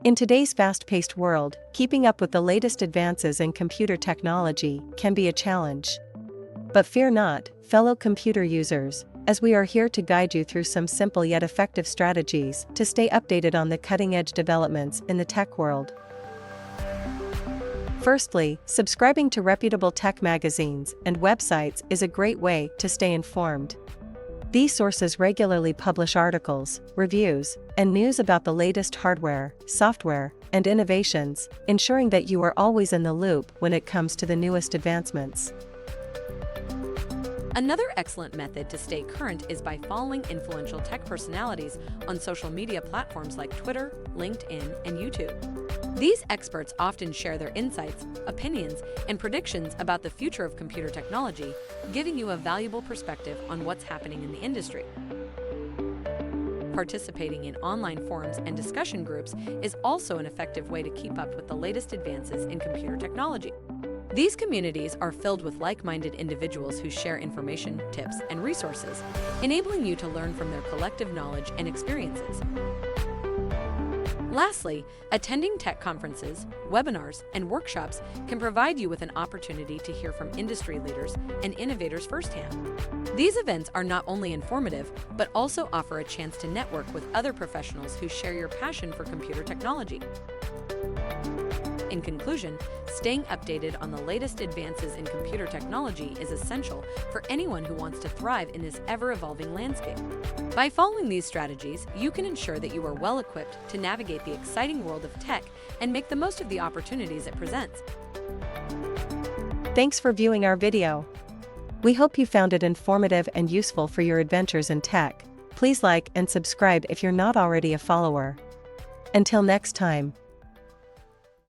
In today's fast-paced world, keeping up with the latest advances in computer technology can be a challenge. But fear not, fellow computer users, as we are here to guide you through some simple yet effective strategies to stay updated on the cutting-edge developments in the tech world. Firstly, subscribing to reputable tech magazines and websites is a great way to stay informed. These sources regularly publish articles, reviews, and news about the latest hardware, software, and innovations, ensuring that you are always in the loop when it comes to the newest advancements. Another excellent method to stay current is by following influential tech personalities on social media platforms like Twitter, LinkedIn, and YouTube. These experts often share their insights, opinions, and predictions about the future of computer technology, giving you a valuable perspective on what's happening in the industry. Participating in online forums and discussion groups is also an effective way to keep up with the latest advances in computer technology. These communities are filled with like-minded individuals who share information, tips, and resources, enabling you to learn from their collective knowledge and experiences. Lastly, attending tech conferences, webinars, and workshops can provide you with an opportunity to hear from industry leaders and innovators firsthand. These events are not only informative, but also offer a chance to network with other professionals who share your passion for computer technology. In conclusion, staying updated on the latest advances in computer technology is essential for anyone who wants to thrive in this ever-evolving landscape. By following these strategies, you can ensure that you are well-equipped to navigate the exciting world of tech and make the most of the opportunities it presents. Thanks for viewing our video. We hope you found it informative and useful for your adventures in tech. Please like and subscribe if you're not already a follower. Until next time.